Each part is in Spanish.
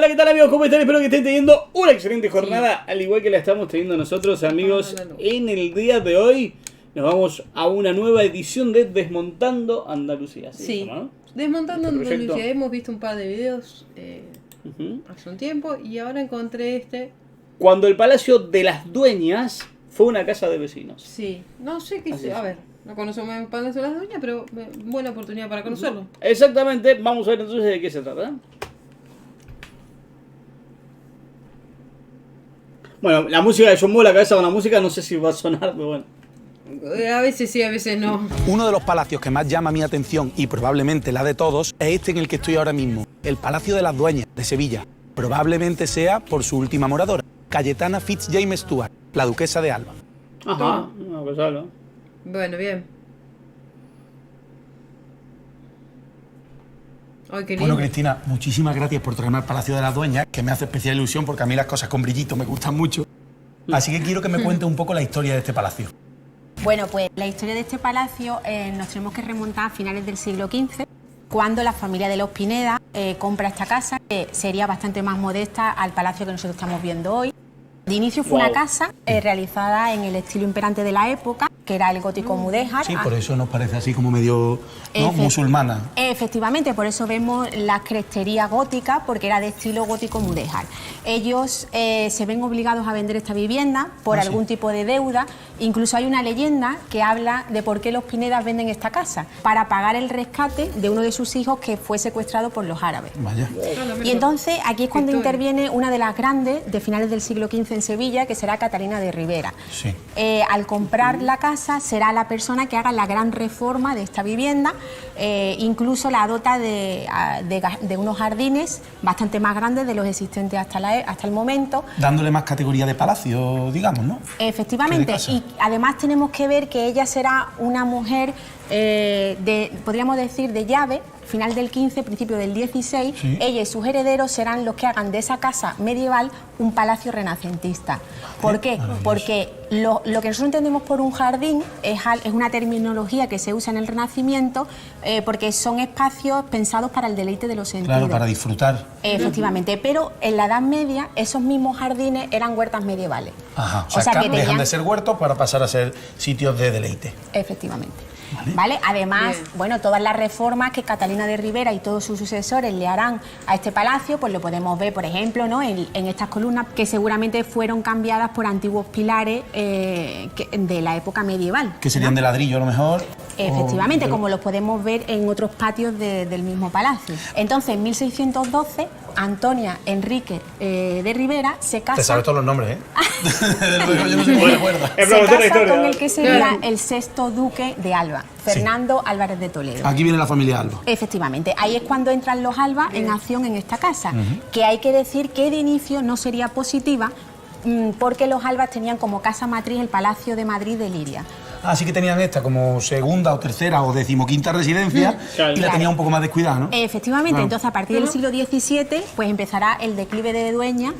Hola, ¿qué tal amigos? ¿Cómo están? Espero que estén teniendo una excelente jornada, al igual que la estamos teniendo nosotros, amigos. En el día de hoy nos vamos a una nueva edición de Desmontando Andalucía. Sí, ¿no? Desmontando Andalucía. Hemos visto un par de videos hace un tiempo y ahora encontré este. Cuando el Palacio de las Dueñas fue una casa de vecinos. Sí, no sé qué es. A ver, no conocemos el Palacio de las Dueñas, pero buena oportunidad para conocerlo. Exactamente, vamos a ver entonces de qué se trata. Bueno, la música, yo muevo la cabeza con la música, no sé si va a sonar, pero bueno. A veces sí, a veces no. Uno de los palacios que más llama mi atención, y probablemente la de todos, es este en el que estoy ahora mismo, el Palacio de las Dueñas, de Sevilla. Probablemente sea por su última moradora, Cayetana Fitz-James Stuart, la duquesa de Alba. Ajá, no, pues algo. Bueno, bien. Ay, qué lindo. Bueno, Cristina, muchísimas gracias por traerme al Palacio de las Dueñas, que me hace especial ilusión porque a mí las cosas con brillito me gustan mucho. Así que quiero que me cuente un poco la historia de este palacio. Bueno, pues la historia de este palacio nos tenemos que remontar a finales del siglo XV, cuando la familia de los Pineda compra esta casa, que sería bastante más modesta al palacio que nosotros estamos viendo hoy. De inicio fue una casa realizada en el estilo imperante de la época, que era el gótico mudéjar. Sí, por eso nos parece así como medio musulmana. Efectivamente, por eso vemos las cresterías góticas, porque era de estilo gótico mudéjar. Ellos se ven obligados a vender esta vivienda por algún tipo de deuda. Incluso hay una leyenda que habla de por qué los Pinedas venden esta casa, para pagar el rescate de uno de sus hijos que fue secuestrado por los árabes. Vaya. Y entonces aquí es cuando interviene una de las grandes de finales del siglo XV en Sevilla, que será Catalina de Ribera. Sí. Al comprar la casa será la persona que haga la gran reforma de esta vivienda, incluso la dota de unos jardines bastante más grandes de los existentes hasta el momento. Dándole más categoría de palacio, digamos, ¿no? Efectivamente, y además tenemos que ver que ella será una mujer, podríamos decir, de llave. Final del 15, principio del 16, sí. Ella y sus herederos serán los que hagan de esa casa medieval un palacio renacentista. ¿Por qué? Porque lo que nosotros entendemos por un jardín es una terminología que se usa en el Renacimiento, porque son espacios pensados para el deleite de los sentidos. Claro, para disfrutar. Efectivamente, pero en la Edad Media esos mismos jardines eran huertas medievales. Ajá, o sea que dejan de ser huertos para pasar a ser sitios de deleite. Efectivamente. ¿Vale? Además, bueno, todas las reformas que Catalina de Ribera y todos sus sucesores le harán a este palacio, pues lo podemos ver, por ejemplo, ¿no? en estas columnas que seguramente fueron cambiadas por antiguos pilares de la época medieval. Que serían de ladrillo a lo mejor. Efectivamente, como los podemos ver en otros patios del mismo palacio. Entonces, en 1612, Antonia Enrique de Ribera se casa... Te sabes todos los nombres, ¿eh? Yo no sé cómo recuerda. Se casa con el que sería el sexto duque de Alba, Fernando Álvarez de Toledo. Aquí viene la familia Alba. Efectivamente, ahí es cuando entran los Alba en acción en esta casa, que hay que decir que de inicio no sería positiva, porque los Albas tenían como casa matriz el Palacio de Madrid de Liria. Así que tenían esta como segunda o tercera o decimoquinta residencia y la tenían un poco más descuidada, ¿no? Efectivamente, entonces a partir del siglo XVII pues empezará el declive de Dueña.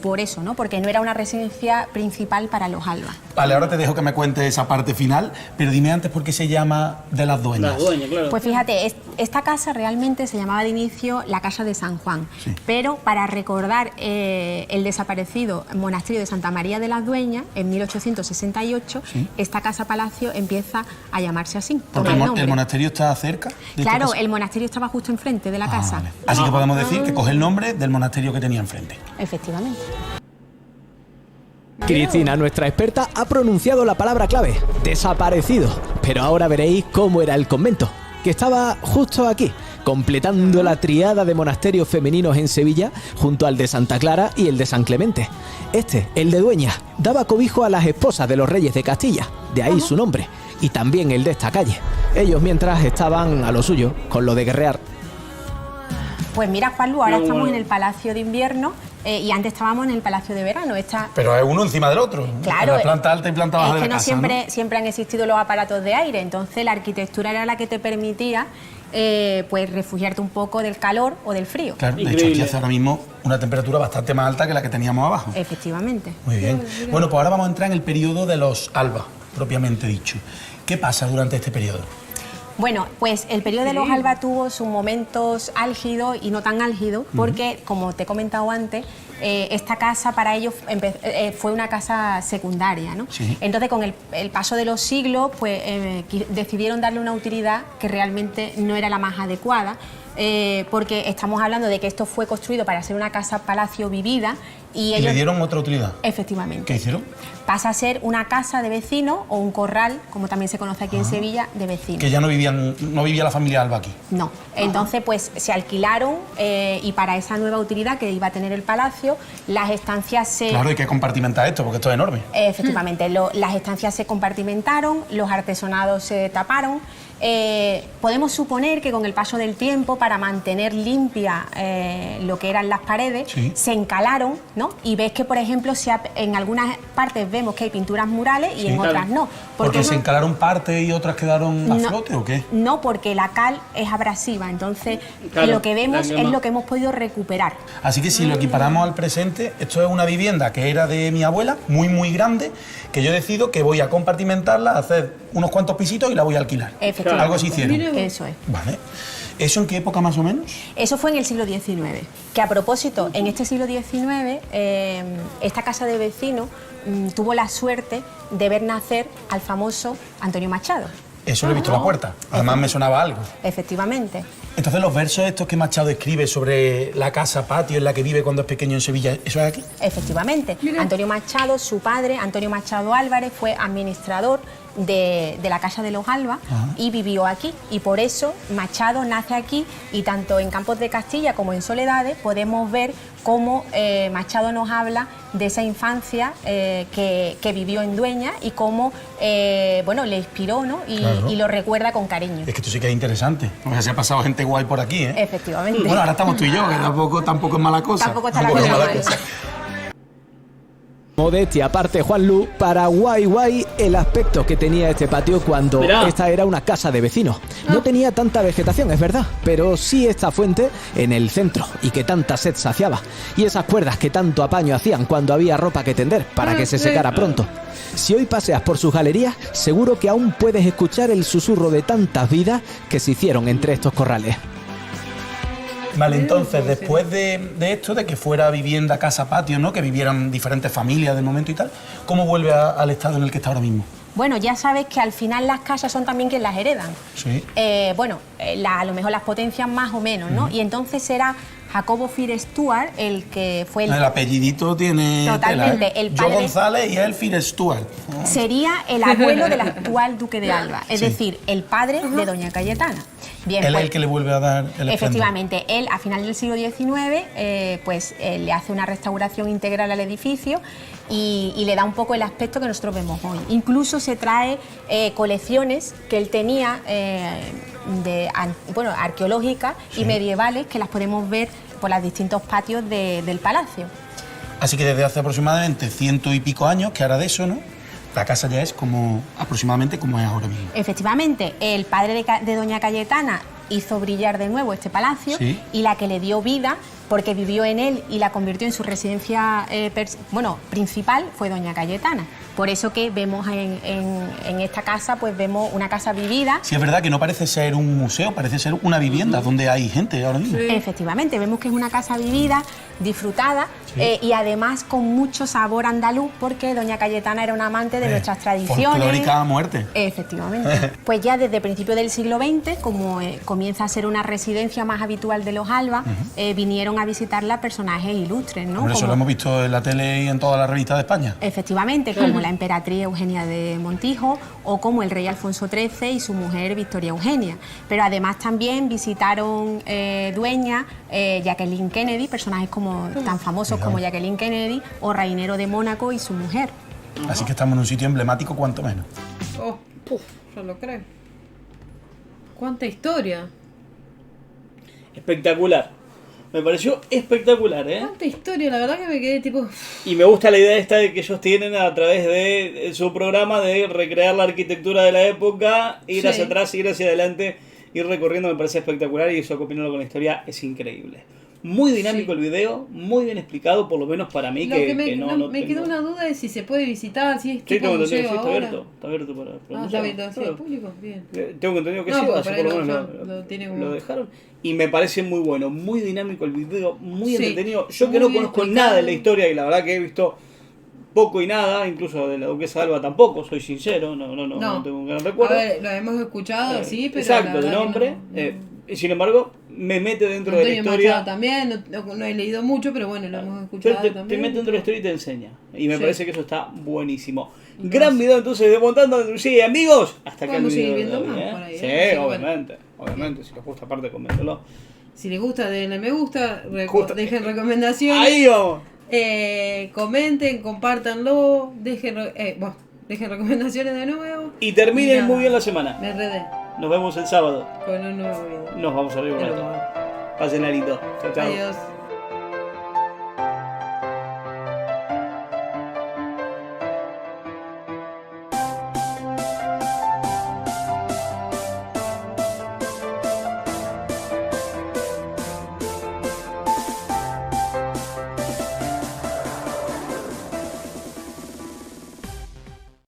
Por eso, ¿no? Porque no era una residencia principal para los Alba. Vale, ahora te dejo que me cuentes esa parte final, pero dime antes por qué se llama de las Dueñas. Las Dueñas, claro. Pues fíjate, esta casa realmente se llamaba de inicio la Casa de San Juan, pero para recordar el desaparecido monasterio de Santa María de las Dueñas, en 1868, esta casa-palacio empieza a llamarse así. Porque el monasterio está cerca de Claro, el monasterio estaba justo enfrente de la casa. Vale. Así que podemos decir que coge el nombre del monasterio que tenía enfrente. Efectivamente. Cristina, nuestra experta, ha pronunciado la palabra clave, desaparecido. Pero ahora veréis cómo era el convento, que estaba justo aquí, completando la triada de monasterios femeninos en Sevilla, junto al de Santa Clara y el de San Clemente. Este, el de Dueñas, daba cobijo a las esposas de los reyes de Castilla, de ahí su nombre, y también el de esta calle. Ellos mientras estaban a lo suyo, con lo de guerrear. Pues mira, Juanlu, ahora estamos en el Palacio de Invierno y antes estábamos en el Palacio de Verano. Pero es uno encima del otro. Claro. La planta alta y planta baja de la casa, siempre han existido los aparatos de aire, entonces la arquitectura era la que te permitía pues refugiarte un poco del calor o del frío. Claro, de hecho aquí hace ahora mismo una temperatura bastante más alta que la que teníamos abajo. Efectivamente. Muy bien. Bueno, pues ahora vamos a entrar en el periodo de los Alba, propiamente dicho. ¿Qué pasa durante este periodo? Bueno, pues el periodo de los Alba tuvo sus momentos álgidos y no tan álgidos, porque, como te he comentado antes, esta casa para ellos fue una casa secundaria, ¿no? Sí. Entonces, con el paso de los siglos, pues decidieron darle una utilidad que realmente no era la más adecuada, porque estamos hablando de que esto fue construido para ser una casa-palacio vivida y ellos... le dieron otra utilidad. Efectivamente. ¿Qué hicieron? Pasa a ser una casa de vecinos o un corral, como también se conoce aquí en Sevilla, de vecinos. Que ya no vivía la familia Alba aquí. No, entonces pues se alquilaron y para esa nueva utilidad que iba a tener el palacio, las estancias se... Claro, hay que compartimentar esto porque esto es enorme. Efectivamente, las estancias se compartimentaron, los artesonados se taparon. Podemos suponer que con el paso del tiempo, para mantener limpia lo que eran las paredes, sí, se encalaron, ¿no? Y ves que, por ejemplo, en algunas partes vemos que hay pinturas murales y sí, en otras no. ¿Porque se encalaron partes y otras quedaron a flote o qué? No, porque la cal es abrasiva, entonces claro, lo que vemos es lo que hemos podido recuperar. Así que si lo equiparamos al presente, esto es una vivienda que era de mi abuela, muy muy grande, que yo decido que voy a compartimentarla, hacer unos cuantos pisitos y la voy a alquilar. Efectivamente. Algo así hicieron. Eso es. Vale. ¿Eso en qué época más o menos? Eso fue en el siglo XIX. Que a propósito, en este siglo XIX, esta casa de vecinos tuvo la suerte de ver nacer al famoso Antonio Machado. Eso lo he visto en la puerta. Además me sonaba algo. Efectivamente. Entonces los versos estos que Machado escribe sobre la casa patio en la que vive cuando es pequeño en Sevilla, ¿eso es aquí? Efectivamente. Mira. Antonio Machado, su padre, Antonio Machado Álvarez, fue administrador de la Casa de los Alba y vivió aquí. Y por eso Machado nace aquí y tanto en Campos de Castilla como en Soledades podemos ver cómo Machado nos habla de esa infancia que vivió en Dueña y cómo bueno, le inspiró, ¿no? Claro. Y lo recuerda con cariño. Es que esto sí que es interesante. O sea, se ha pasado gente guay por aquí, ¿eh? Efectivamente. Bueno, ahora estamos tú y yo, que tampoco es mala cosa. Tampoco está la Tampoco es cosa mala mal. cosa. Modestia aparte, Juanlu, para guay el aspecto que tenía este patio cuando Mirá. esta era una casa de vecinos. No tenía tanta vegetación, es verdad, pero sí esta fuente en el centro y que tanta sed saciaba. Y esas cuerdas que tanto apaño hacían cuando había ropa que tender para que se secara pronto. Si hoy paseas por sus galerías, seguro que aún puedes escuchar el susurro de tantas vidas que se hicieron entre estos corrales. Vale, entonces, después de esto, de que fuera vivienda, casa, patio, ¿no? Que vivieran diferentes familias de momento y tal, ¿cómo vuelve al estado en el que está ahora mismo? Bueno, ya sabes que al final las casas son también quienes las heredan. Sí. A lo mejor las potencian más o menos, ¿no? Y entonces será Jacobo Fir Stuart el que fue El apellidito tiene Totalmente, tela, ¿eh? el Yo padre- González y él Fir Stuart. sería el abuelo del actual duque de Alba, es Sí. decir, el padre de doña Cayetana. Bien, Él pues, es el que le vuelve a dar el esplendor. efectivamente, él a final del siglo XIX le hace una restauración integral al edificio y le da un poco el aspecto que nosotros vemos hoy. Incluso se trae colecciones que él tenía arqueológicas y medievales que las podemos ver por los distintos patios del palacio. Así que desde hace aproximadamente 100 y pico años, que ahora de eso, ¿no? La casa ya es aproximadamente como es ahora mismo. Efectivamente, el padre de doña Cayetana hizo brillar de nuevo este palacio, Sí. y la que le dio vida, porque vivió en él y la convirtió en su residencia principal, fue doña Cayetana. Por eso que vemos en esta casa, pues vemos una casa vivida. Sí, es verdad que no parece ser un museo, parece ser una vivienda donde hay gente ahora mismo. Efectivamente, vemos que es una casa vivida, disfrutada, y además con mucho sabor andaluz, porque doña Cayetana era una amante de nuestras tradiciones. Folclórica a muerte. Efectivamente. Pues ya desde principios del siglo XX, como comienza a ser una residencia más habitual de los Alba, vinieron a visitarla personajes ilustres, ¿no? Por eso Como- lo hemos visto en la tele y en todas las revistas de España. Efectivamente, como la emperatriz Eugenia de Montijo o como el rey Alfonso XIII y su mujer Victoria Eugenia. Pero además también visitaron Dueña, Jacqueline Kennedy, personajes tan famosos como Jacqueline Kennedy o Reinero de Mónaco y su mujer. Así que estamos en un sitio emblemático cuanto menos. Oh, yo lo creo. ¿Cuánta historia? Espectacular. Me pareció espectacular, ¿eh? ¿Cuánta historia? La verdad que me quedé tipo... Y me gusta la idea esta de que ellos tienen a través de su programa de recrear la arquitectura de la época, ir Sí. hacia atrás, ir hacia adelante, ir recorriendo, me parece espectacular y eso combinarlo con la historia es increíble. Muy dinámico el video, muy bien explicado, por lo menos para mí, que no me quedó una duda de si se puede visitar, si es sí, tipo tengo museo entendido que sí, ahora. está abierto para Está abierto así al público, bien. Tengo entendido que No, sí, porque así por por ahí lo menos lo tiene como- lo dejaron. Y me parece muy bueno, muy dinámico el video, muy Sí, entretenido. Yo que muy no bien conozco explicado. nada de la historia y la verdad que he visto poco y nada, incluso de la duquesa Alba tampoco, soy sincero, no tengo un gran recuerdo. A ver, lo hemos escuchado, sí, pero exacto, la de verdad nombre. que Y sin embargo, me mete dentro de la Antonio historia. Machado también, no he leído mucho, pero bueno, lo hemos Pero escuchado te también. mete dentro de la historia y te enseña. Y me Sí. parece que eso está buenísimo. Entonces, Gran video entonces de Montando Andalucía, amigos. Hasta acá el podemos video seguir de viendo hoy, más por ahí, Sí, así que obviamente. Si les gusta aparte, coméntelo. Si les gusta, denle me gusta, Justo- dejen recomendaciones. Ahí vamos. Comenten, compártanlo, dejen recomendaciones de nuevo. Y terminen nada, muy bien la semana. Me enredé Nos vemos el sábado. con un nuevo video. Nos vamos arriba un Pero rato. bueno, Pasen lindo. Chao, chao. adiós.